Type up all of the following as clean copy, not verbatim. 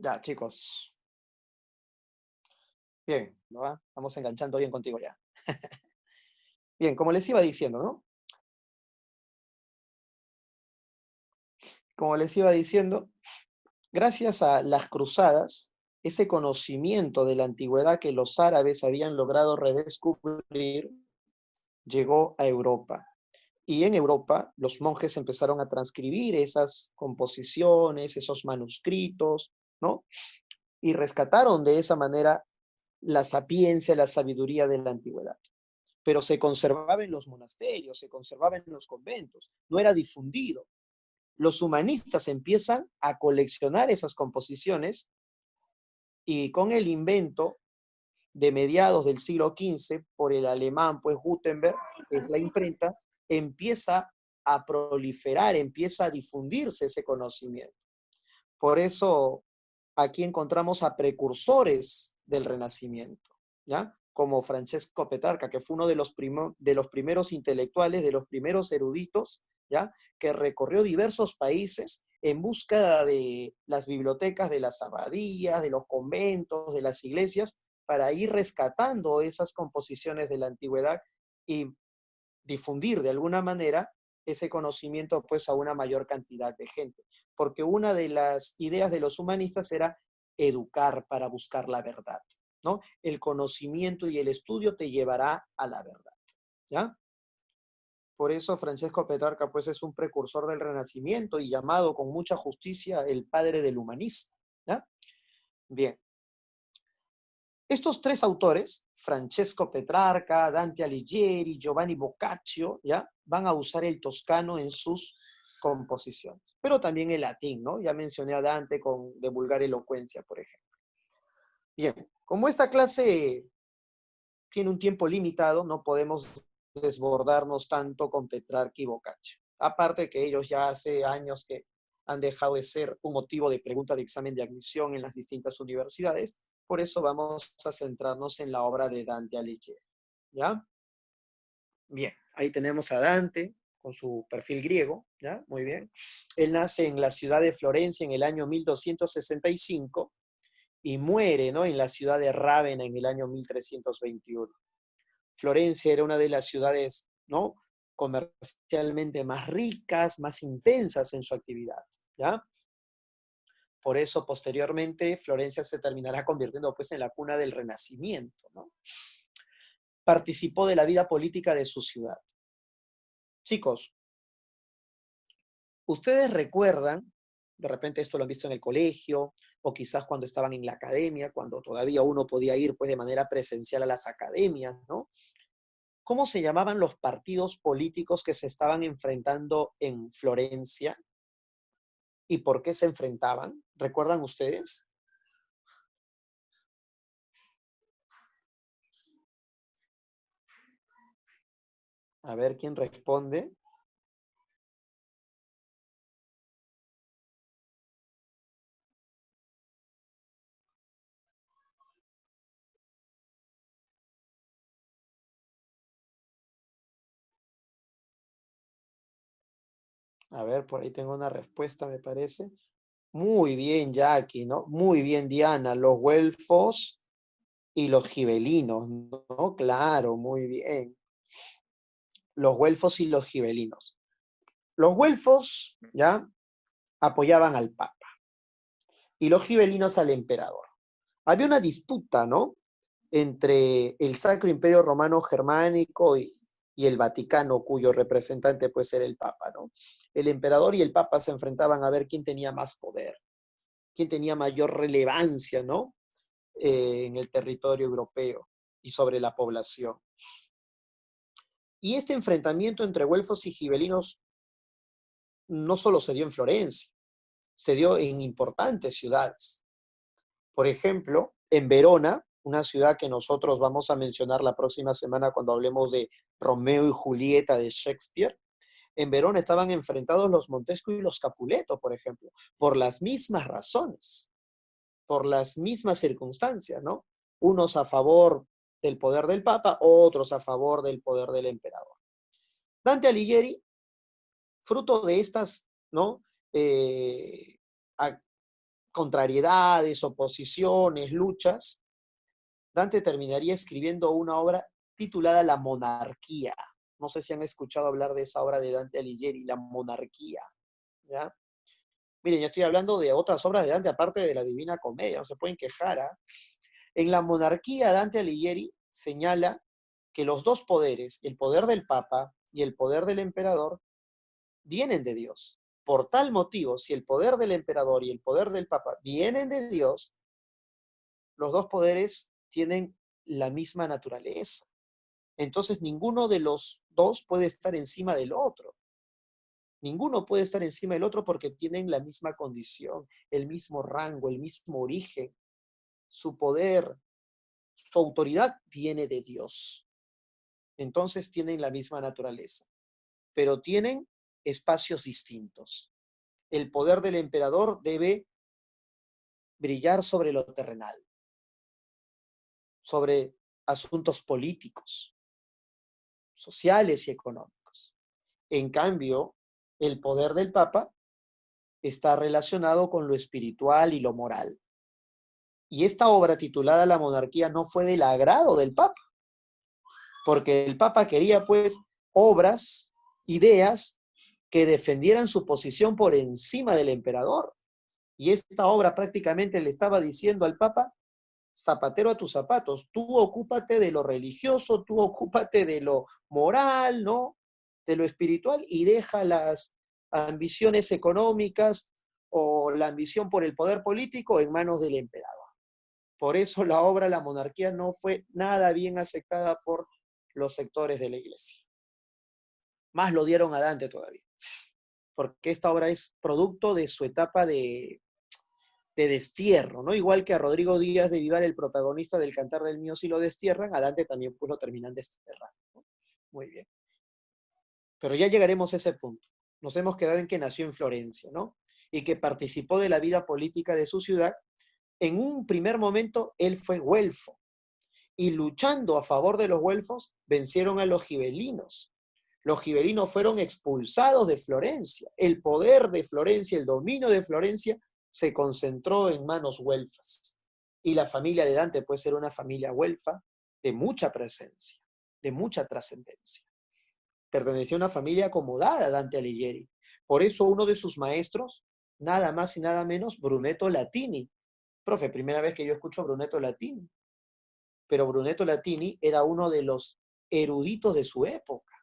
Ya, chicos. Bien, ¿no va? Estamos enganchando bien contigo ya. Bien, como les iba diciendo, ¿no? Como les iba diciendo, gracias a las cruzadas, ese conocimiento de la antigüedad que los árabes habían logrado redescubrir llegó a Europa. Y en Europa los monjes empezaron a transcribir esas composiciones, esos manuscritos, ¿no? Y rescataron de esa manera la sapiencia, la sabiduría de la antigüedad. Pero se conservaba en los monasterios, se conservaba en los conventos, no era difundido. Los humanistas empiezan a coleccionar esas composiciones y con el invento de mediados del siglo XV por el alemán, pues Gutenberg, que es la imprenta, empieza a proliferar, empieza a difundirse ese conocimiento. Por eso aquí encontramos a precursores del Renacimiento, ¿ya? Como Francesco Petrarca, que fue uno de los primeros intelectuales, de los primeros eruditos, ¿ya? Que recorrió diversos países en busca de las bibliotecas de las abadías, de los conventos, de las iglesias, para ir rescatando esas composiciones de la antigüedad y difundir de alguna manera ese conocimiento pues a una mayor cantidad de gente. Porque una de las ideas de los humanistas era educar para buscar la verdad, ¿no? El conocimiento y el estudio te llevará a la verdad, ¿ya? Por eso Francesco Petrarca pues es un precursor del Renacimiento y llamado con mucha justicia el padre del humanismo, ¿ya? Bien. Estos tres autores, Francesco Petrarca, Dante Alighieri, Giovanni Boccaccio, ¿ya? Van a usar el toscano en sus composiciones, pero también el latín, ¿no? Ya mencioné a Dante con de vulgar elocuencia, por ejemplo. Bien, como esta clase tiene un tiempo limitado, no podemos desbordarnos tanto con Petrarca y Boccaccio. Aparte que ellos ya hace años que han dejado de ser un motivo de pregunta de examen de admisión en las distintas universidades, por eso vamos a centrarnos en la obra de Dante Alighieri, ¿ya? Bien, ahí tenemos a Dante con su perfil griego, ¿ya? Muy bien. Él nace en la ciudad de Florencia en el año 1265 y muere, ¿no? En la ciudad de Rávena en el año 1321. Florencia era una de las ciudades, ¿no? Comercialmente más ricas, más intensas en su actividad, ¿ya? Por eso, posteriormente, Florencia se terminará convirtiendo pues en la cuna del Renacimiento, ¿no? Participó de la vida política de su ciudad. Chicos, ustedes recuerdan, de repente esto lo han visto en el colegio, o quizás cuando estaban en la academia, cuando todavía uno podía ir pues de manera presencial a las academias, ¿no? ¿Cómo se llamaban los partidos políticos que se estaban enfrentando en Florencia y por qué se enfrentaban? ¿Recuerdan ustedes? A ver quién responde. A ver, por ahí tengo una respuesta, me parece. Muy bien, Jackie, ¿no? Muy bien, Diana. Los güelfos y los gibelinos, ¿no? Claro, muy bien. Los güelfos y los gibelinos. Los güelfos, ¿ya? Apoyaban al Papa y los gibelinos al emperador. Había una disputa, ¿no? Entre el Sacro Imperio Romano Germánico y el Vaticano, cuyo representante pues era el Papa, ¿no? El emperador y el Papa se enfrentaban a ver quién tenía más poder, quién tenía mayor relevancia, ¿no? En el territorio europeo y sobre la población. Y este enfrentamiento entre güelfos y gibelinos no solo se dio en Florencia, se dio en importantes ciudades. Por ejemplo, en Verona, una ciudad que nosotros vamos a mencionar la próxima semana cuando hablemos de Romeo y Julieta de Shakespeare, en Verona estaban enfrentados los Montesco y los Capuleto, por ejemplo, por las mismas razones, por las mismas circunstancias, ¿no? Unos a favor del poder del Papa, otros a favor del poder del emperador. Dante Alighieri, fruto de estas, ¿no? contrariedades, oposiciones, luchas, Dante terminaría escribiendo una obra titulada La Monarquía. No sé si han escuchado hablar de esa obra de Dante Alighieri, La Monarquía, ¿ya? Miren, yo estoy hablando de otras obras de Dante, aparte de la Divina Comedia, no se pueden quejar, ¿ah? En La Monarquía, Dante Alighieri señala que los dos poderes, el poder del Papa y el poder del emperador, vienen de Dios. Por tal motivo, si el poder del emperador y el poder del Papa vienen de Dios, los dos poderes tienen la misma naturaleza. Entonces, ninguno de los dos puede estar encima del otro. Ninguno puede estar encima del otro porque tienen la misma condición, el mismo rango, el mismo origen. Su poder, su autoridad viene de Dios. Entonces tienen la misma naturaleza, pero tienen espacios distintos. El poder del emperador debe brillar sobre lo terrenal, sobre asuntos políticos, sociales y económicos. En cambio, el poder del Papa está relacionado con lo espiritual y lo moral. Y esta obra titulada La Monarquía no fue del agrado del Papa, porque el Papa quería pues obras, ideas que defendieran su posición por encima del emperador. Y esta obra prácticamente le estaba diciendo al Papa: zapatero a tus zapatos, tú ocúpate de lo religioso, tú ocúpate de lo moral, ¿no? De lo espiritual, y deja las ambiciones económicas o la ambición por el poder político en manos del emperador. Por eso la obra La Monarquía no fue nada bien aceptada por los sectores de la iglesia. Más lo dieron a Dante todavía, porque esta obra es producto de su etapa de destierro, ¿no? Igual que a Rodrigo Díaz de Vivar, el protagonista del Cantar del Mío, si lo destierran, a Dante también pues lo terminan desterrando, ¿no? Muy bien. Pero ya llegaremos a ese punto. Nos hemos quedado en que nació en Florencia, ¿no? Y que participó de la vida política de su ciudad. En un primer momento, él fue güelfo, y luchando a favor de los güelfos, vencieron a los gibelinos. Los gibelinos fueron expulsados de Florencia. El poder de Florencia, el dominio de Florencia, se concentró en manos güelfas. Y la familia de Dante puede ser una familia güelfa de mucha presencia, de mucha trascendencia. Perteneció a una familia acomodada, Dante Alighieri. Por eso uno de sus maestros, nada más y nada menos, Brunetto Latini. Profe, primera vez que yo escucho Brunetto Latini. Pero Brunetto Latini era uno de los eruditos de su época,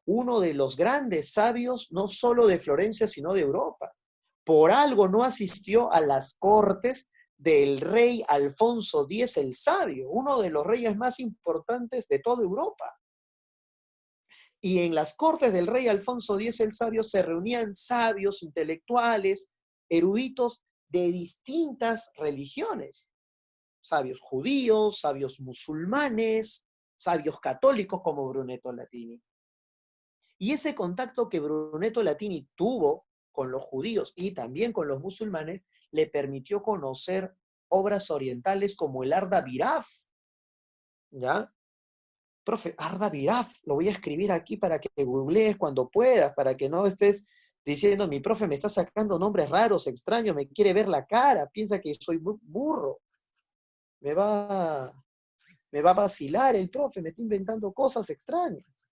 uno de los grandes sabios, no solo de Florencia, sino de Europa. Por algo no asistió a las cortes del rey Alfonso X el Sabio, uno de los reyes más importantes de toda Europa. Y en las cortes del rey Alfonso X el Sabio se reunían sabios, intelectuales, eruditos de distintas religiones. Sabios judíos, sabios musulmanes, sabios católicos como Brunetto Latini. Y ese contacto que Brunetto Latini tuvo con los judíos y también con los musulmanes le permitió conocer obras orientales como el Arda Viraf. ¿Ya? Profe, Arda Viraf, lo voy a escribir aquí para que googlees cuando puedas, para que no estés diciendo: mi profe me está sacando nombres raros, extraños, me quiere ver la cara, piensa que soy burro. Me va a vacilar el profe, me está inventando cosas extrañas.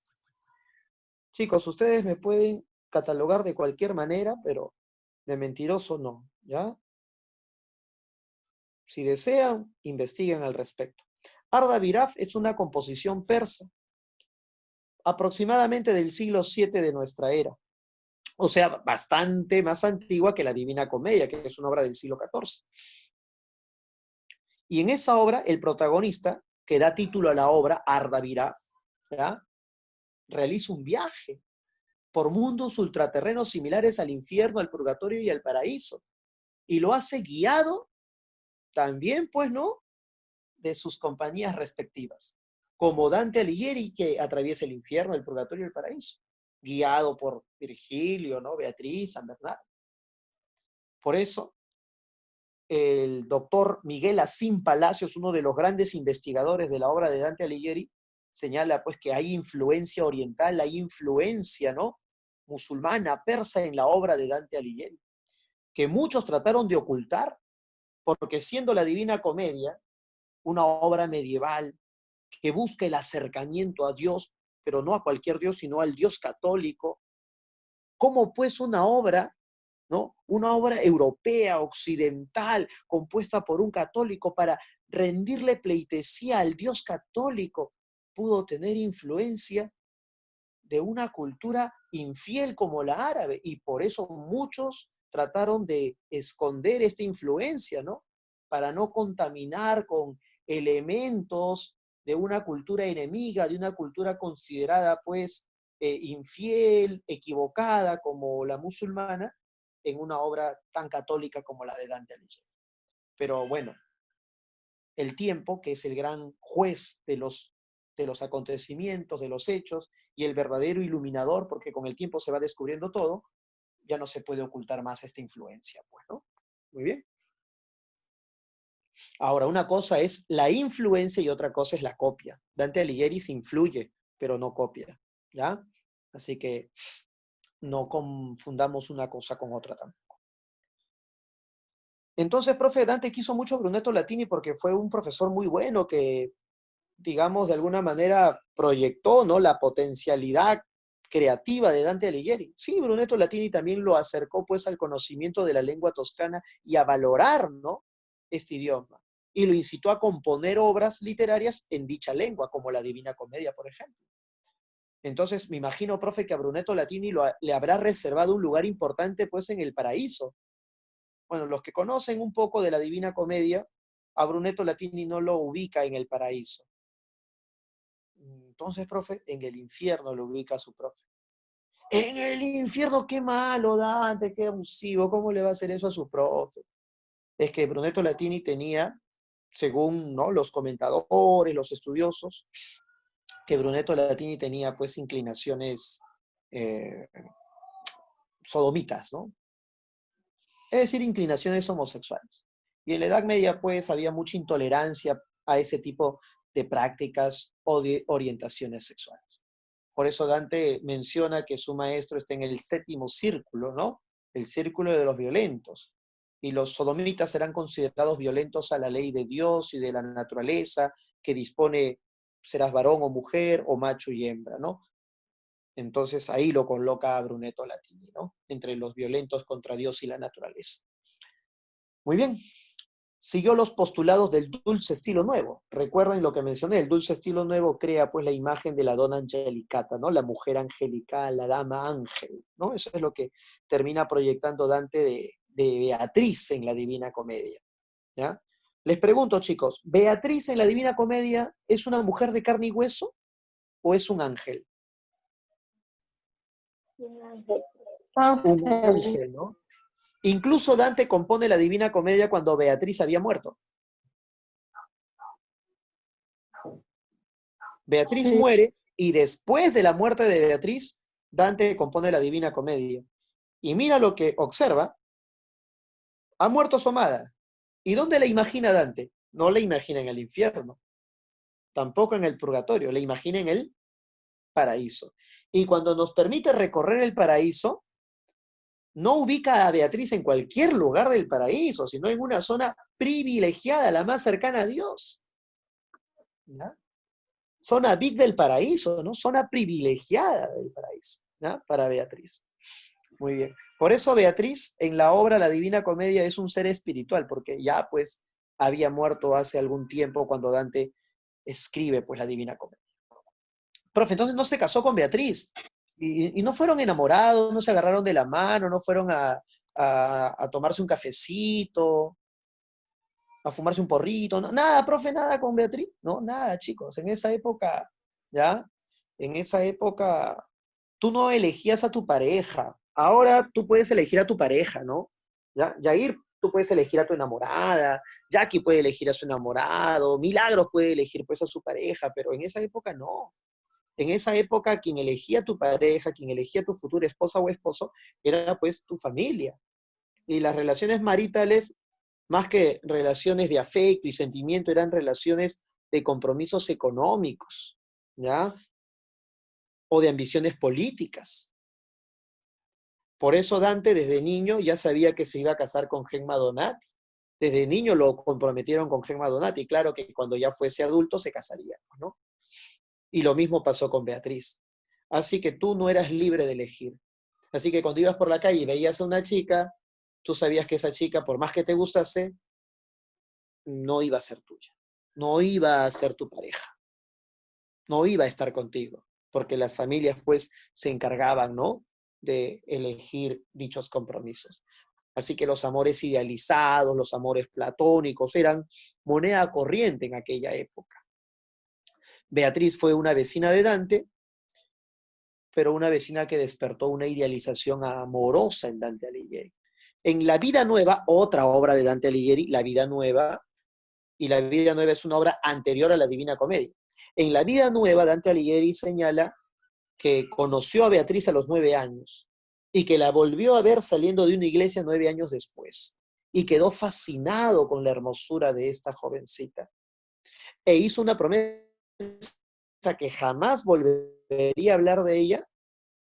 Chicos, ustedes me pueden catalogar de cualquier manera, pero de mentiroso no, ¿ya? Si desean, investiguen al respecto. Arda Viraf es una composición persa, aproximadamente del siglo VII de nuestra era. O sea, bastante más antigua que la Divina Comedia, que es una obra del siglo XIV. Y en esa obra, el protagonista, que da título a la obra, Arda Viraf, ¿ya?, realiza un viaje por mundos ultraterrenos similares al infierno, al purgatorio y al paraíso. Y lo hace guiado también, pues, ¿no?, de sus compañías respectivas. Como Dante Alighieri, que atraviesa el infierno, el purgatorio y el paraíso. Guiado por Virgilio, ¿no?, Beatriz, San Bernardo. Por eso, el doctor Miguel Asín Palacios, uno de los grandes investigadores de la obra de Dante Alighieri, señala pues que hay influencia oriental, hay influencia, ¿no?, musulmana, persa en la obra de Dante Alighieri, que muchos trataron de ocultar, porque siendo la Divina Comedia una obra medieval que busca el acercamiento a Dios, pero no a cualquier Dios, sino al Dios católico, ¿cómo pues una obra, ¿no? Una obra europea, occidental, compuesta por un católico para rendirle pleitesía al Dios católico, pudo tener influencia de una cultura infiel como la árabe? Y por eso muchos trataron de esconder esta influencia, ¿no? Para no contaminar con elementos de una cultura enemiga, de una cultura considerada, pues, infiel, equivocada como la musulmana, en una obra tan católica como la de Dante Alighieri. Pero bueno, el tiempo, que es el gran juez de los acontecimientos, de los hechos, y el verdadero iluminador, porque con el tiempo se va descubriendo todo, ya no se puede ocultar más esta influencia, pues, ¿no? Muy bien. Ahora, una cosa es la influencia y otra cosa es la copia. Dante Alighieri se influye, pero no copia, ¿ya? Así que no confundamos una cosa con otra tampoco. Entonces, profe, Dante quiso mucho a Brunetto Latini porque fue un profesor muy bueno que, digamos, de alguna manera proyectó, ¿no?, la potencialidad creativa de Dante Alighieri. Sí, Brunetto Latini también lo acercó, pues, al conocimiento de la lengua toscana y a valorar, ¿no?, este idioma. Y lo incitó a componer obras literarias en dicha lengua, como la Divina Comedia, por ejemplo. Entonces, me imagino, profe, que a Brunetto Latini le habrá reservado un lugar importante, pues, en el paraíso. Bueno, los que conocen un poco de la Divina Comedia, a Brunetto Latini no lo ubica en el paraíso. Entonces, profe, en el infierno lo ubica su profe. En el infierno, qué malo, Dante, qué abusivo, ¿cómo le va a hacer eso a su profe? Es que Brunetto Latini tenía, según, ¿no?, los comentadores, los estudiosos, que Brunetto Latini tenía, pues, inclinaciones eh, sodomitas, ¿no? Es decir, inclinaciones homosexuales. Y en la Edad Media, pues, había mucha intolerancia a ese tipo de prácticas o de orientaciones sexuales. Por eso Dante menciona que su maestro está en el séptimo círculo, ¿no? El círculo de los violentos. Y los sodomitas serán considerados violentos a la ley de Dios y de la naturaleza, que dispone serás varón o mujer o macho y hembra, ¿no? Entonces ahí lo coloca Brunetto Latini, ¿no? Entre los violentos contra Dios y la naturaleza. Muy bien. Siguió los postulados del dulce estilo nuevo. Recuerden lo que mencioné, el dulce estilo nuevo crea, pues, la imagen de la donna angelicata, ¿no? La mujer angelical, la dama ángel, ¿no? Eso es lo que termina proyectando Dante de Beatriz en la Divina Comedia, ¿ya? Les pregunto, chicos, ¿Beatriz en la Divina Comedia es una mujer de carne y hueso o es un ángel? Un Ángel. ángel, ¿no? Incluso Dante compone la Divina Comedia cuando Beatriz había muerto. Beatriz Sí. muere y después de la muerte de Beatriz, Dante compone la Divina Comedia. Y mira lo que observa. Ha muerto su amada. ¿Y dónde la imagina Dante? No la imagina en el infierno, tampoco en el purgatorio, la imagina en el paraíso. Y cuando nos permite recorrer el paraíso, no ubica a Beatriz en cualquier lugar del paraíso, sino en una zona privilegiada, la más cercana a Dios. ¿Ya? Zona big del paraíso, ¿no? Zona privilegiada del paraíso, ¿ya? Para Beatriz. Muy bien. Por eso Beatriz en la obra La Divina Comedia es un ser espiritual, porque ya pues había muerto hace algún tiempo cuando Dante escribe pues la Divina Comedia. Profe, entonces no se casó con Beatriz y no fueron enamorados, no se agarraron de la mano, no fueron a tomarse un cafecito, a fumarse un porrito, no, nada, profe, nada con Beatriz, no, nada, chicos. En esa época, ¿ya? En esa época tú no elegías a tu pareja. Ahora tú puedes elegir a tu pareja, ¿no? ¿Ya? Yair, tú puedes elegir a tu enamorada, Jackie puede elegir a su enamorado, Milagros puede elegir pues a su pareja, pero en esa época no. En esa época quien elegía a tu pareja, quien elegía a tu futura esposa o esposo, era pues tu familia. Y las relaciones maritales, más que relaciones de afecto y sentimiento, eran relaciones de compromisos económicos, ¿ya? O de ambiciones políticas. Por eso Dante desde niño ya sabía que se iba a casar con Gemma Donati. Desde niño lo comprometieron con Gemma Donati, claro que cuando ya fuese adulto se casaría, ¿no? Y lo mismo pasó con Beatriz. Así que tú no eras libre de elegir. Así que cuando ibas por la calle y veías a una chica, tú sabías que esa chica, por más que te gustase, no iba a ser tuya. No iba a ser tu pareja. No iba a estar contigo. Porque las familias, pues, se encargaban, ¿no?, de elegir dichos compromisos. Así que los amores idealizados, los amores platónicos, eran moneda corriente en aquella época. Beatriz fue una vecina de Dante, pero una vecina que despertó una idealización amorosa en Dante Alighieri. En La Vida Nueva, otra obra de Dante Alighieri, La Vida Nueva, y La Vida Nueva es una obra anterior a la Divina Comedia. En La Vida Nueva, Dante Alighieri señala que conoció a Beatriz a los 9 años y que la volvió a ver saliendo de una iglesia 9 años después y quedó fascinado con la hermosura de esta jovencita e hizo una promesa que jamás volvería a hablar de ella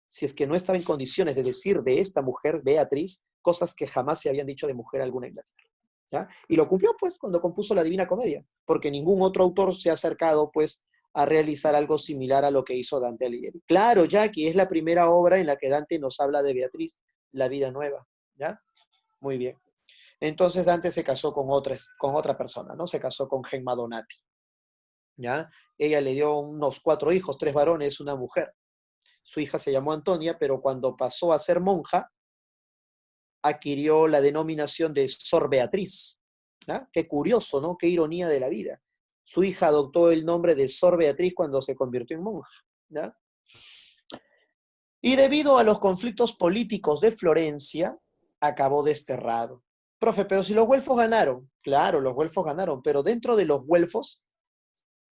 si es que no estaba en condiciones de decir de esta mujer, Beatriz, cosas que jamás se habían dicho de mujer alguna en Inglaterra. ¿Ya? Y lo cumplió, pues, cuando compuso la Divina Comedia, porque ningún otro autor se ha acercado, pues, a realizar algo similar a lo que hizo Dante Alighieri. Claro, Jackie, es la primera obra en la que Dante nos habla de Beatriz, La Vida Nueva, ¿ya? Muy bien. Entonces Dante se casó con otra persona, ¿no? Se casó con Gemma Donati, ¿ya? Ella le dio unos 4 hijos, 3 varones, una mujer. Su hija se llamó Antonia, pero cuando pasó a ser monja, adquirió la denominación de Sor Beatriz. ¿Ya? Qué curioso, ¿no? Qué ironía de la vida. Su hija adoptó el nombre de Sor Beatriz cuando se convirtió en monja. ¿Ya? Y debido a los conflictos políticos de Florencia, acabó desterrado. Profe, pero si los güelfos ganaron, claro, los güelfos ganaron, pero dentro de los güelfos,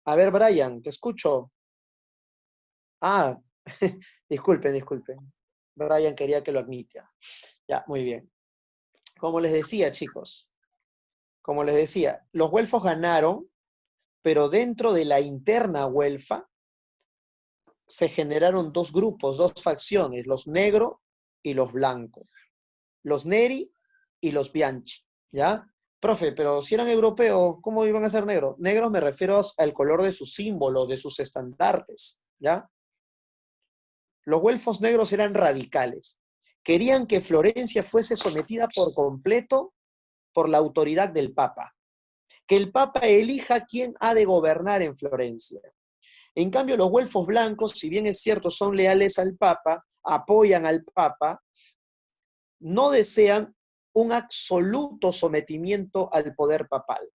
a ver, Brian, te escucho. Ah, disculpen. Brian quería que lo admita. Ya, muy bien. Como les decía, chicos, como les decía, los güelfos ganaron, pero dentro de la interna güelfa se generaron 2 grupos, 2 facciones, los negros y los blancos, los neri y los bianchi, ¿ya? Profe, pero si eran europeos, ¿cómo iban a ser negros? Negros me refiero al color de sus símbolos, de sus estandartes, ¿ya? Los güelfos negros eran radicales. Querían que Florencia fuese sometida por completo por la autoridad del Papa. Que el Papa elija quién ha de gobernar en Florencia. En cambio, los güelfos blancos, si bien es cierto, son leales al Papa, apoyan al Papa, no desean un absoluto sometimiento al poder papal.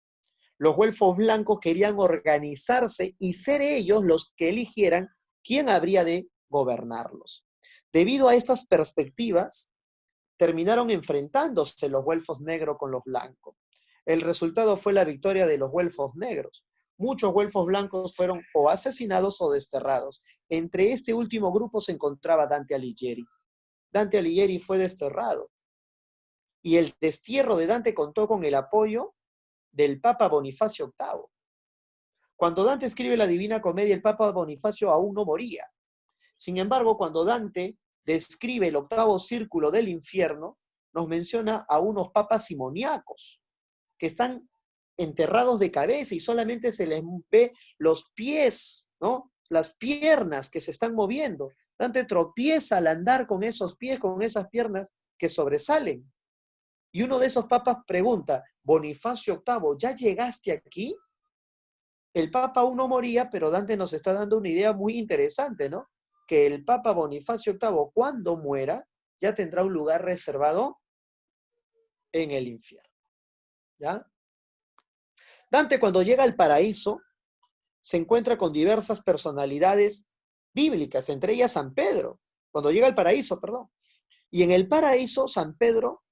Los güelfos blancos querían organizarse y ser ellos los que eligieran quién habría de gobernarlos. Debido a estas perspectivas, terminaron enfrentándose los güelfos negros con los blancos. El resultado fue la victoria de los güelfos negros. Muchos güelfos blancos fueron o asesinados o desterrados. Entre este último grupo se encontraba Dante Alighieri. Dante Alighieri fue desterrado. Y el destierro de Dante contó con el apoyo del Papa Bonifacio VIII. Cuando Dante escribe la Divina Comedia, el Papa Bonifacio aún no moría. Sin embargo, cuando Dante describe el 8º círculo del infierno, nos menciona a unos papas simoníacos que están enterrados de cabeza y solamente se les ve los pies, ¿no? Las piernas que se están moviendo. Dante tropieza al andar con esos pies, con esas piernas que sobresalen. Y uno de esos papas pregunta, Bonifacio VIII, ¿ya llegaste aquí? El papa aún no moría, pero Dante nos está dando una idea muy interesante, ¿no? Que el papa Bonifacio VIII, cuando muera, ya tendrá un lugar reservado en el infierno. ¿Ya? Dante, cuando llega al paraíso, se encuentra con diversas personalidades bíblicas, entre ellas San Pedro, cuando llega al paraíso, perdón. Y en el paraíso, San Pedro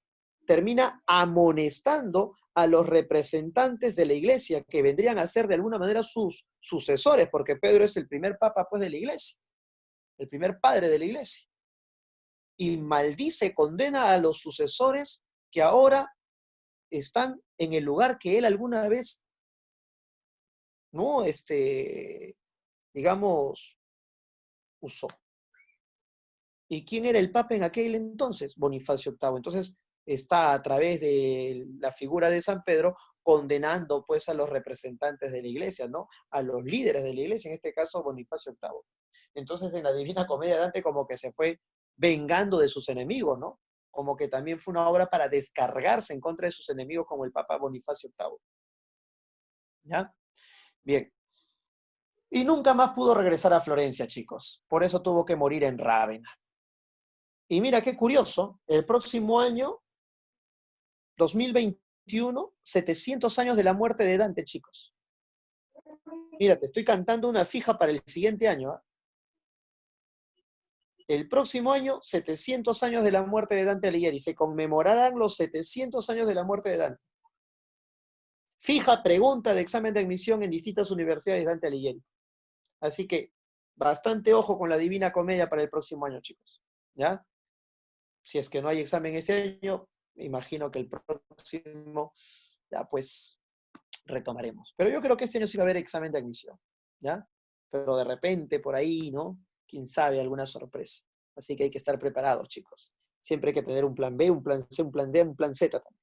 termina amonestando a los representantes de la iglesia, que vendrían a ser de alguna manera sus sucesores, porque Pedro es el primer papa, pues, de la iglesia, el primer padre de la iglesia. Y maldice, condena a los sucesores que ahora están en el lugar que él alguna vez, ¿no? Digamos, usó. ¿Y quién era el papa en aquel entonces? Bonifacio VIII. Entonces, está a través de la figura de San Pedro condenando pues a los representantes de la iglesia, ¿no? A los líderes de la iglesia, en este caso Bonifacio VIII. Entonces en la Divina Comedia Dante como que se fue vengando de sus enemigos, ¿no? Como que también fue una obra para descargarse en contra de sus enemigos como el Papa Bonifacio VIII. ¿Ya? Bien. Y nunca más pudo regresar a Florencia, chicos. Por eso tuvo que morir en Rávena. Y mira qué curioso, el próximo año, 2021, 700 años de la muerte de Dante, chicos. Mira, te estoy cantando una fija para el siguiente año. El próximo año, 700 años de la muerte de Dante Alighieri. Se conmemorarán los 700 años de la muerte de Dante. Fija pregunta de examen de admisión en distintas universidades de Dante Alighieri. Así que, bastante ojo con la Divina Comedia para el próximo año, chicos. ¿Ya? Si es que no hay examen este año, me imagino que el próximo, ya pues, retomaremos. Pero yo creo que este año sí va a haber examen de admisión, ¿ya? Pero de repente, por ahí, ¿no? Quién sabe, alguna sorpresa. Así que hay que estar preparados, chicos. Siempre hay que tener un plan B, un plan C, un plan D, un plan Z también.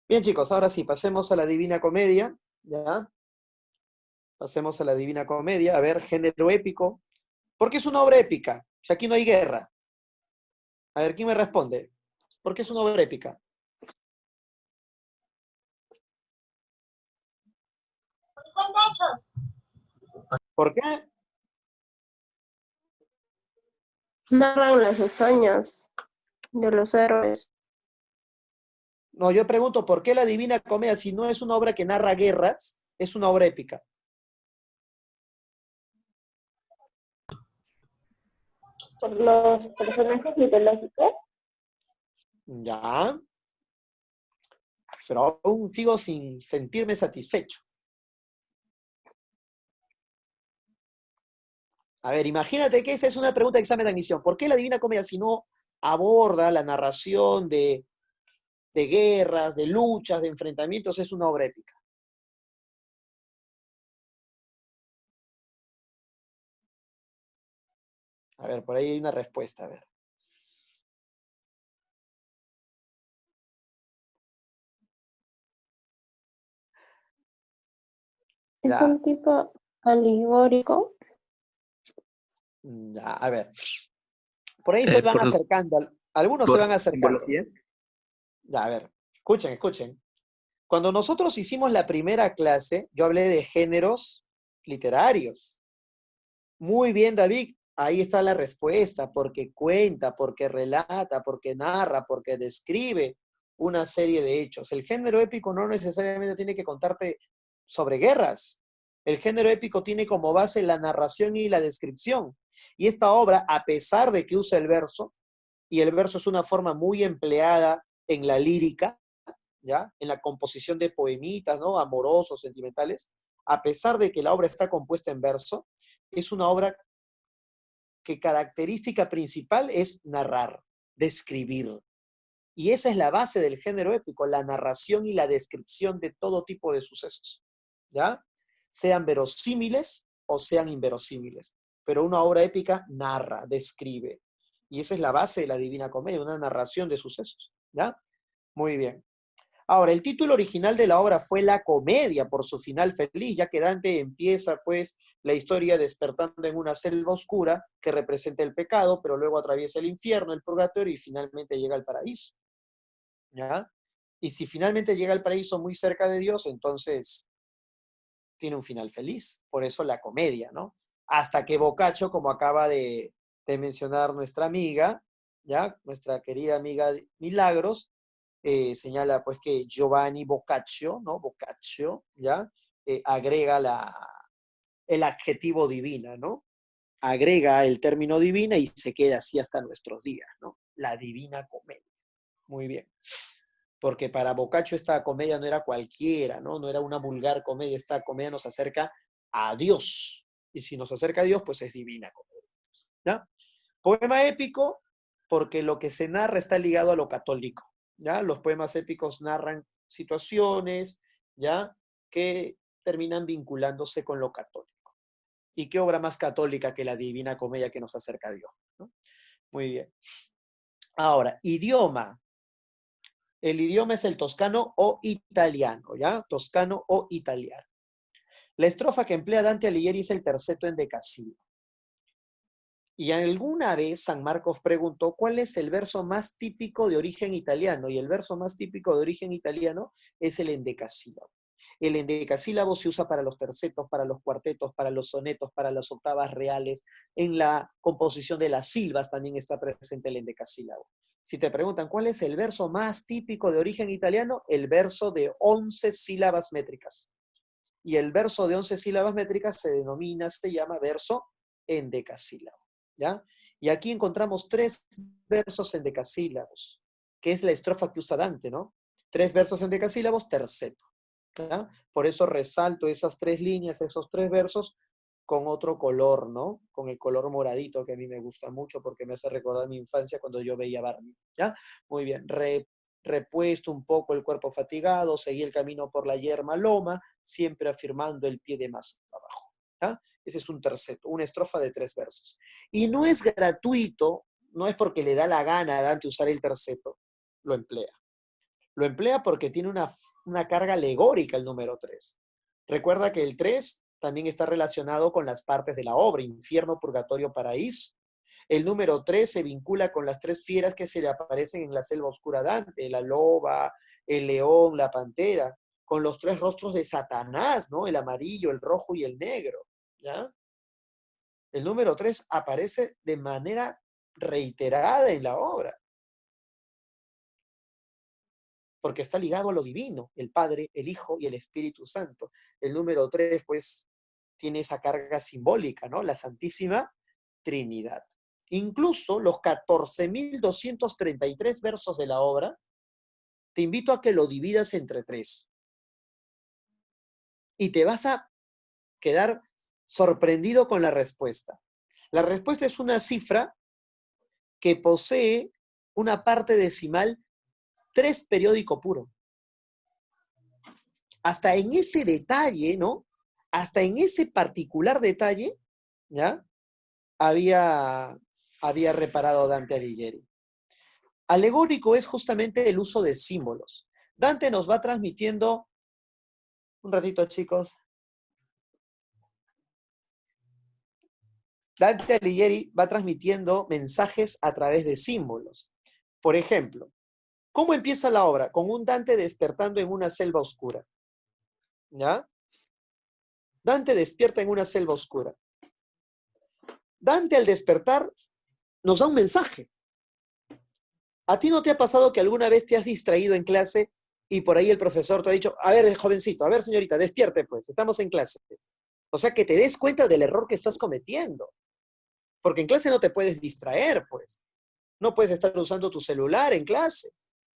Bien, chicos, ahora sí, pasemos a la Divina Comedia, ¿ya? Pasemos a la Divina Comedia. A ver, género épico. ¿Por qué es una obra épica? Si aquí no hay guerra. A ver, ¿quién me responde? ¿Por qué es una obra épica? ¿Por qué? Narran las hazañas de los héroes. No, yo pregunto, ¿por qué la Divina Comedia, si no es una obra que narra guerras, es una obra épica? Por los personajes mitológicos. Ya, pero aún sigo sin sentirme satisfecho. A ver, imagínate que esa es una pregunta de examen de admisión. ¿Por qué la Divina Comedia, si no aborda la narración de guerras, de luchas, de enfrentamientos, es una obra épica? A ver, por ahí hay una respuesta, a ver. Es Ya, un tipo alegórico. ya, a ver. Por ahí se van Por su, acercando, algunos se por van su acercando. simbología. Ya, a ver, escuchen, escuchen. Cuando nosotros hicimos la primera clase, yo hablé de géneros literarios. Muy bien, David, ahí está la respuesta, porque cuenta, porque relata, porque narra, porque describe una serie de hechos. El género épico no necesariamente tiene que contarte sobre guerras. El género épico tiene como base la narración y la descripción. Y esta obra, a pesar de que usa el verso, y el verso es una forma muy empleada en la lírica, ¿ya? En la composición de poemitas, ¿no? Amorosos, sentimentales, a pesar de que la obra está compuesta en verso, es una obra que característica principal es narrar, describir. Y esa es la base del género épico, la narración y la descripción de todo tipo de sucesos, ¿ya? Sean verosímiles o sean inverosímiles. Pero una obra épica narra, describe. Y esa es la base de la Divina Comedia, una narración de sucesos, ¿ya? Muy bien. Ahora, el título original de la obra fue La Comedia, por su final feliz, ya que Dante empieza, pues, la historia despertando en una selva oscura que representa el pecado, pero luego atraviesa el infierno, el purgatorio y finalmente llega al paraíso, ¿ya? Y si finalmente llega al paraíso muy cerca de Dios, entonces tiene un final feliz. Por eso la comedia, ¿no? Hasta que Boccaccio, como acaba de mencionar nuestra amiga, ¿ya? Nuestra querida amiga Milagros, señala pues que Giovanni Boccaccio, ¿no? Boccaccio, ¿ya? Agrega el adjetivo divina, ¿no? Agrega el término divina y se queda así hasta nuestros días, ¿no? La Divina Comedia. Muy bien. Porque para Boccaccio esta comedia no era cualquiera, ¿no? No era una vulgar comedia, esta comedia nos acerca a Dios. Y si nos acerca a Dios, pues es divina comedia. ¿Ya? Poema épico, porque lo que se narra está ligado a lo católico. ¿Ya? Los poemas épicos narran situaciones, ¿ya? Que terminan vinculándose con lo católico. ¿Y qué obra más católica que la Divina Comedia que nos acerca a Dios? ¿No? Muy bien. Ahora, idioma. El idioma es el toscano o italiano, ¿ya? Toscano o italiano. La estrofa que emplea Dante Alighieri es el terceto endecasílabo. Y alguna vez San Marcos preguntó cuál es el verso más típico de origen italiano, y el verso más típico de origen italiano es el endecasílabo. El endecasílabo se usa para los tercetos, para los cuartetos, para los sonetos, para las octavas reales. En la composición de las silvas también está presente el endecasílabo. Si te preguntan cuál es el verso más típico de origen italiano, el verso de 11 sílabas métricas. Y el verso de 11 sílabas métricas se llama verso endecasílabo, ¿ya? Y aquí encontramos 3 versos endecasílabos, que es la estrofa que usa Dante, ¿no? 3 versos endecasílabos, terceto, ¿ya? Por eso resalto esas 3 líneas, esos 3 versos, con otro color, ¿no? Con el color moradito, que a mí me gusta mucho porque me hace recordar mi infancia cuando yo veía Barney, ¿ya? Muy bien, repuesto un poco el cuerpo fatigado, seguí el camino por la yerma loma, siempre afirmando el pie de más abajo, ¿ya? Ese es un terceto, una estrofa de 3 versos. Y no es gratuito, no es porque le da la gana a Dante usar el terceto, lo emplea. Lo emplea porque tiene una carga alegórica el número 3. Recuerda que el 3 también está relacionado con las partes de la obra, infierno, purgatorio, paraíso. El número 3 se vincula con las 3 fieras que se le aparecen en la selva oscura a Dante, la loba, el león, la pantera, con los 3 rostros de Satanás, ¿no? El amarillo, el rojo y el negro, ¿ya? El número 3 aparece de manera reiterada en la obra, porque está ligado a lo divino, el Padre, el Hijo y el Espíritu Santo. El número 3, pues, tiene esa carga simbólica, ¿no? La Santísima Trinidad. Incluso los 14.233 versos de la obra, te invito a que lo dividas entre 3. Y te vas a quedar sorprendido con la respuesta. La respuesta es una cifra que posee una parte decimal 3 periódico puro. Hasta en ese detalle, ¿no? Hasta en ese particular detalle, ¿ya? Había reparado Dante Alighieri. Alegórico es justamente el uso de símbolos. Dante nos va transmitiendo, un ratito chicos, Dante Alighieri va transmitiendo mensajes a través de símbolos. Por ejemplo, ¿cómo empieza la obra? Con un Dante despertando en una selva oscura, ¿ya? Dante despierta en una selva oscura. Dante al despertar nos da un mensaje. ¿A ti no te ha pasado que alguna vez te has distraído en clase y por ahí el profesor te ha dicho, a ver, jovencito, a ver, señorita, despierte, pues, estamos en clase? O sea, que te des cuenta del error que estás cometiendo. Porque en clase no te puedes distraer, pues. No puedes estar usando tu celular en clase.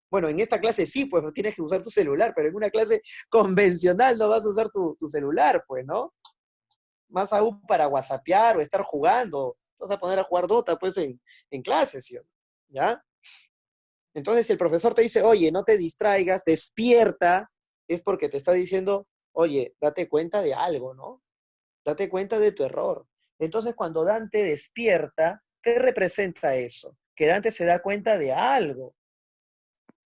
Bueno, en esta clase sí, pues, no tienes que usar tu celular, pero en una clase convencional no vas a usar tu celular, pues, ¿no? Más aún para whatsappear o estar jugando. Vas a poner a jugar Dota, pues, en clase, ¿sí? ¿Ya? Entonces, si el profesor te dice, oye, no te distraigas, despierta, es porque te está diciendo, oye, date cuenta de algo, ¿no? Date cuenta de tu error. Entonces, cuando Dante despierta, ¿qué representa eso? Que Dante se da cuenta de algo,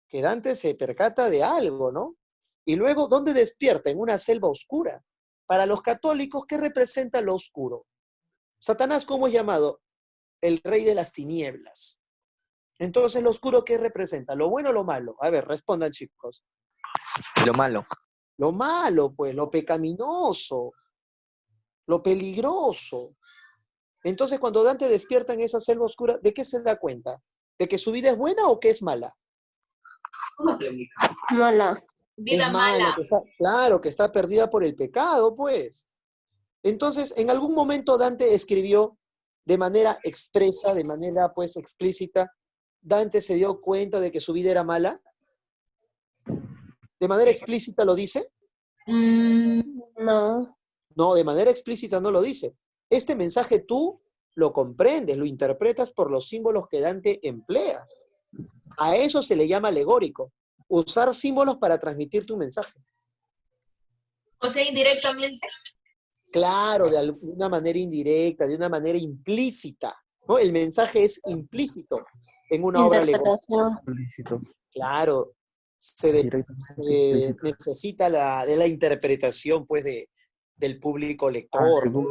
que Dante se percata de algo, ¿no? Y luego, ¿dónde despierta? En una selva oscura. Para los católicos, ¿qué representa lo oscuro? Satanás, ¿cómo es llamado? El rey de las tinieblas. Entonces, ¿lo oscuro qué representa? ¿Lo bueno o lo malo? A ver, respondan, chicos. Lo malo. Lo malo, pues, lo pecaminoso, lo peligroso. Entonces, cuando Dante despierta en esa selva oscura, ¿de qué se da cuenta? ¿De que su vida es buena o que es mala? Mala. Es mala, claro, que está perdida por el pecado, pues. Entonces, en algún momento Dante escribió de manera expresa, de manera, pues, explícita, Dante se dio cuenta de que su vida era mala. ¿De manera explícita lo dice? No. No, de manera explícita no lo dice. Este mensaje tú lo comprendes, lo interpretas por los símbolos que Dante emplea. A eso se le llama alegórico. Usar símbolos para transmitir tu mensaje. O sea, indirectamente. Claro, de alguna manera indirecta, de una manera implícita, ¿no? El mensaje es implícito en una obra alegórica. Interpretación. Claro. Directamente explícito. necesita de la interpretación, pues, del público lector, ¿no?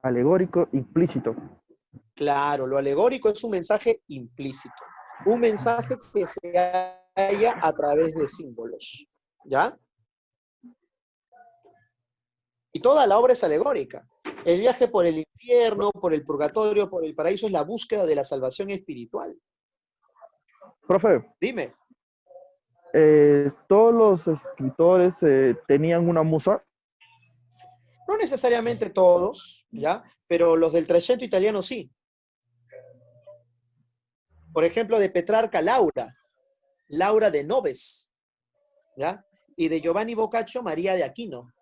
Alegórico, implícito. Claro, lo alegórico es un mensaje implícito, un mensaje que se halla a través de símbolos, ¿ya? Y toda la obra es alegórica. El viaje por el infierno, por el purgatorio, por el paraíso es la búsqueda de la salvación espiritual. Profe, Dime. ¿todos los escritores tenían una musa? No necesariamente todos, ¿ya? Pero los del Trecento italiano sí. Por ejemplo, de Petrarca, Laura de Noves, ¿ya? Y de Giovanni Boccaccio, María de Aquino.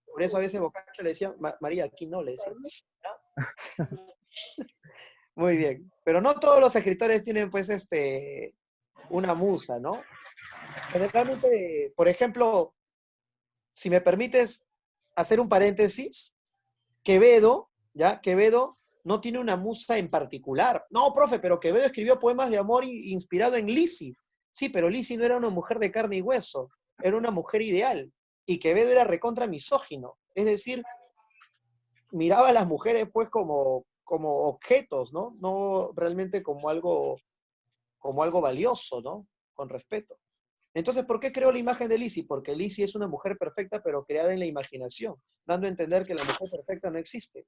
Por eso a veces Boccaccio le decía, María de Aquino le decía, ¿ya? Muy bien. Pero no todos los escritores tienen, pues, una musa, ¿no? Generalmente, por ejemplo, si me permites hacer un paréntesis, Quevedo, ¿ya? Quevedo no tiene una musa en particular. No, profe, pero Quevedo escribió poemas de amor inspirado en Lisi. Sí, pero Lisi no era una mujer de carne y hueso, era una mujer ideal. Y Quevedo era recontra misógino. Es decir, miraba a las mujeres pues como objetos, ¿no? No realmente como algo valioso, ¿no? Con respeto. Entonces, ¿por qué creó la imagen de Lisi? Porque Lisi es una mujer perfecta, pero creada en la imaginación, dando a entender que la mujer perfecta no existe.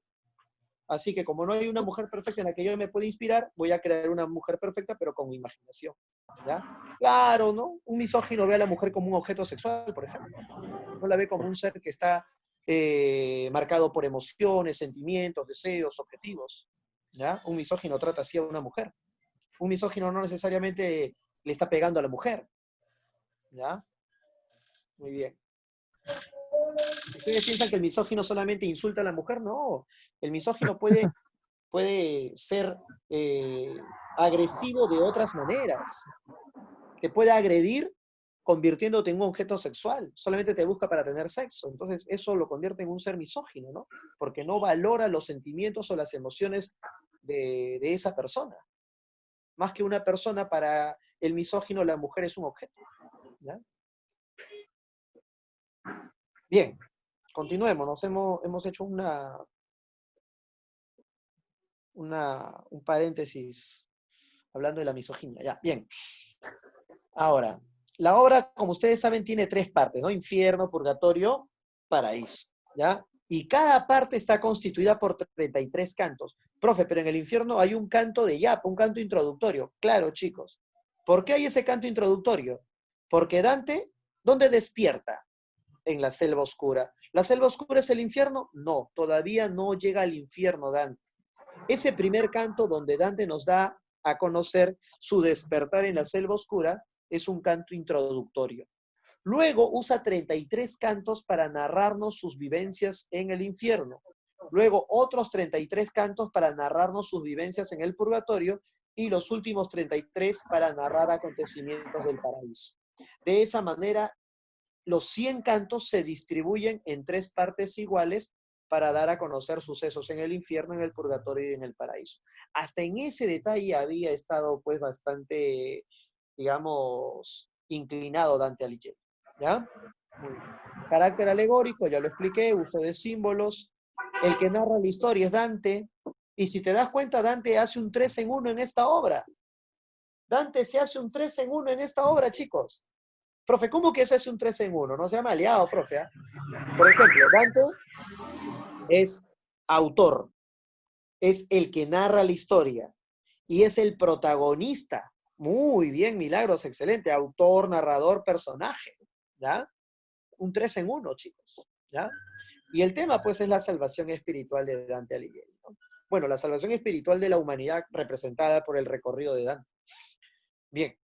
Así que como no hay una mujer perfecta en la que yo me pueda inspirar, voy a crear una mujer perfecta, pero con mi imaginación. ¿Ya? Claro, ¿no? Un misógino ve a la mujer como un objeto sexual, por ejemplo. No la ve como un ser que está marcado por emociones, sentimientos, deseos, objetivos. ¿Ya? Un misógino trata así a una mujer. Un misógino no necesariamente le está pegando a la mujer. ¿Ya? Muy bien. ¿Ustedes piensan que el misógino solamente insulta a la mujer? No. El misógino puede ser agresivo de otras maneras. Te puede agredir convirtiéndote en un objeto sexual. Solamente te busca para tener sexo. Entonces eso lo convierte en un ser misógino, ¿no? Porque no valora los sentimientos o las emociones de esa persona. Más que una persona, para el misógino la mujer es un objeto. ¿Ya? Bien, continuemos. Hemos hecho un paréntesis hablando de la misoginia. Ya, bien. Ahora, la obra, como ustedes saben, tiene 3 partes, ¿no? Infierno, purgatorio, paraíso, ¿ya? Y cada parte está constituida por 33 cantos. Profe, pero en el infierno hay un canto de yapa, un canto introductorio. Claro, chicos. ¿Por qué hay ese canto introductorio? Porque Dante, ¿dónde despierta? En la selva oscura. ¿La selva oscura es el infierno? No, todavía no llega al infierno Dante. Ese primer canto donde Dante nos da a conocer su despertar en la selva oscura es un canto introductorio. Luego usa 33 cantos para narrarnos sus vivencias en el infierno. Luego otros 33 cantos para narrarnos sus vivencias en el purgatorio y los últimos 33 para narrar acontecimientos del paraíso. De esa manera, los 100 cantos se distribuyen en 3 partes iguales para dar a conocer sucesos en el infierno, en el purgatorio y en el paraíso. Hasta en ese detalle había estado pues bastante, digamos, inclinado Dante Alighieri, ¿ya? Muy bien. Carácter alegórico, ya lo expliqué, uso de símbolos. El que narra la historia es Dante, y si te das cuenta, Dante hace un 3 en 1 en esta obra. Dante se hace un 3 en 1 en esta obra, chicos. Profe, ¿cómo que se hace un 3 en 1? No se llama aliado, profe. ¿Eh? Por ejemplo, Dante es autor, es el que narra la historia y es el protagonista. Muy bien, Milagros, excelente. Autor, narrador, personaje. ¿Ya? Un 3 en 1, chicos. ¿Ya? Y el tema, pues, es la salvación espiritual de Dante Alighieri, ¿no? Bueno, la salvación espiritual de la humanidad representada por el recorrido de Dante. Bien.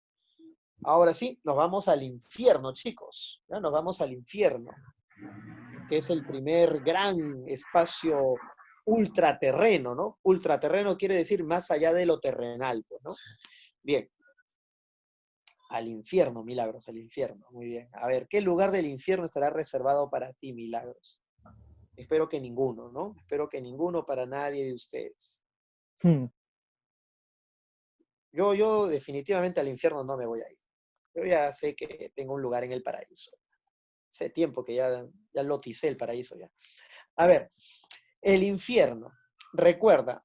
Ahora sí, nos vamos al infierno, chicos. ¿Ya? Nos vamos al infierno, que es el primer gran espacio ultraterreno, ¿no? Ultraterreno quiere decir más allá de lo terrenal, pues, ¿no? Bien. Al infierno, Milagros, al infierno. Muy bien. A ver, ¿qué lugar del infierno estará reservado para ti, Milagros? Espero que ninguno, ¿no? Espero que ninguno para nadie de ustedes. Yo definitivamente al infierno no me voy a ir. Yo ya sé que tengo un lugar en el paraíso. Hace tiempo que ya loticé el paraíso ya. A ver, el infierno. Recuerda,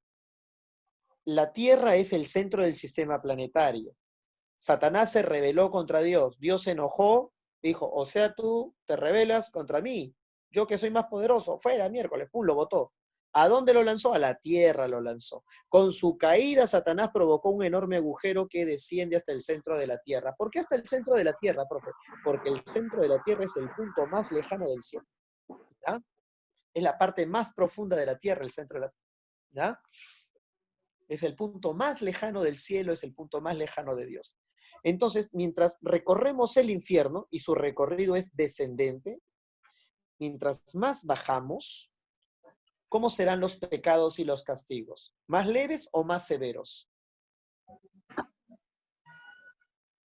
la Tierra es el centro del sistema planetario. Satanás se rebeló contra Dios. Dios se enojó, dijo, o sea, tú te rebelas contra mí. Yo que soy más poderoso, fuera miércoles, pum, lo botó. ¿A dónde lo lanzó? A la tierra lo lanzó. Con su caída, Satanás provocó un enorme agujero que desciende hasta el centro de la tierra. ¿Por qué hasta el centro de la tierra, profe? Porque el centro de la tierra es el punto más lejano del cielo. ¿Ya? Es la parte más profunda de la tierra, el centro de la tierra. ¿Ya? Es el punto más lejano del cielo, es el punto más lejano de Dios. Entonces, mientras recorremos el infierno, y su recorrido es descendente, mientras más bajamos, ¿cómo serán los pecados y los castigos? ¿Más leves o más severos?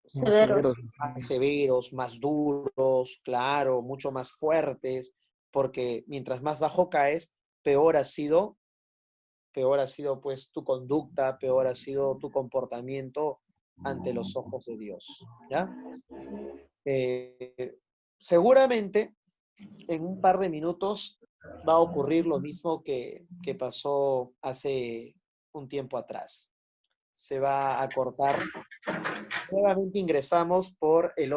Severo. Más severos, más duros, claro, mucho más fuertes, porque mientras más bajo caes, peor ha sido pues tu conducta, peor ha sido tu comportamiento ante los ojos de Dios, ¿ya? Seguramente en un par de minutos va a ocurrir lo mismo que pasó hace un tiempo atrás. Se va a cortar. Nuevamente ingresamos por el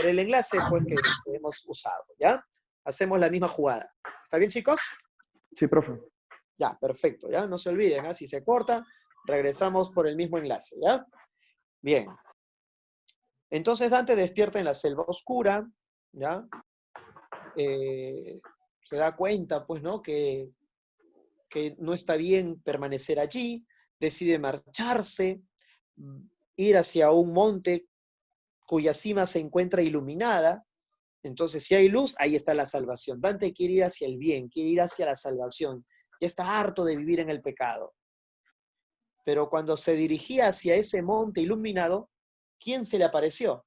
enlace pues, que hemos usado, ¿ya? Hacemos la misma jugada. ¿Está bien, chicos? Sí, profe. Ya, perfecto, ¿ya? No se olviden, ¿ah? Si se corta, regresamos por el mismo enlace, ¿ya? Bien. Entonces Dante despierta en la selva oscura, ¿ya? Se da cuenta, pues, ¿no? Que no está bien permanecer allí, decide marcharse, ir hacia un monte cuya cima se encuentra iluminada. Entonces, si hay luz, ahí está la salvación. Dante quiere ir hacia el bien, quiere ir hacia la salvación. Ya está harto de vivir en el pecado. Pero cuando se dirigía hacia ese monte iluminado, ¿quién se le apareció?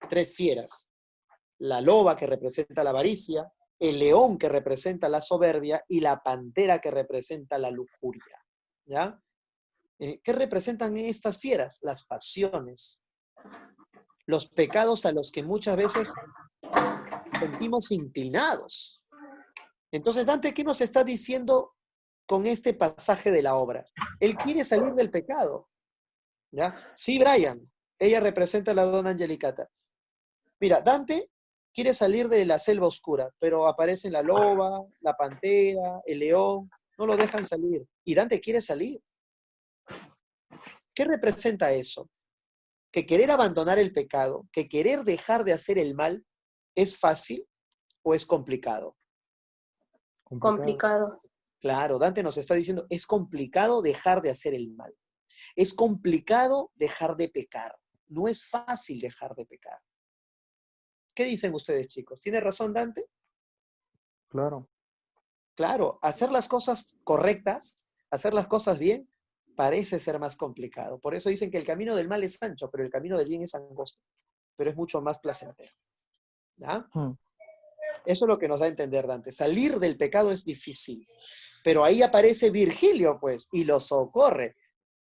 3 fieras. La loba, que representa la avaricia, el león, que representa la soberbia, y la pantera, que representa la lujuria. ¿Ya? ¿Qué representan estas fieras? Las pasiones, los pecados a los que muchas veces sentimos inclinados. Entonces, Dante, ¿qué nos está diciendo con este pasaje de la obra? Él quiere salir del pecado. ¿Ya? Sí, Brian, ella representa a la dona Angelicata. Mira, Dante quiere salir de la selva oscura, pero aparecen la loba, la pantera, el león, no lo dejan salir. Y Dante quiere salir. ¿Qué representa eso? Que querer abandonar el pecado, que querer dejar de hacer el mal, ¿es fácil o es complicado? Complicado. Claro, Dante nos está diciendo, es complicado dejar de hacer el mal. Es complicado dejar de pecar. No es fácil dejar de pecar. ¿Qué dicen ustedes, chicos? ¿Tiene razón Dante? Claro. Claro, hacer las cosas correctas, hacer las cosas bien, parece ser más complicado. Por eso dicen que el camino del mal es ancho, pero el camino del bien es angosto. Pero es mucho más placentero. ¿Ya? Eso es lo que nos da a entender Dante. Salir del pecado es difícil. Pero ahí aparece Virgilio, pues, y lo socorre.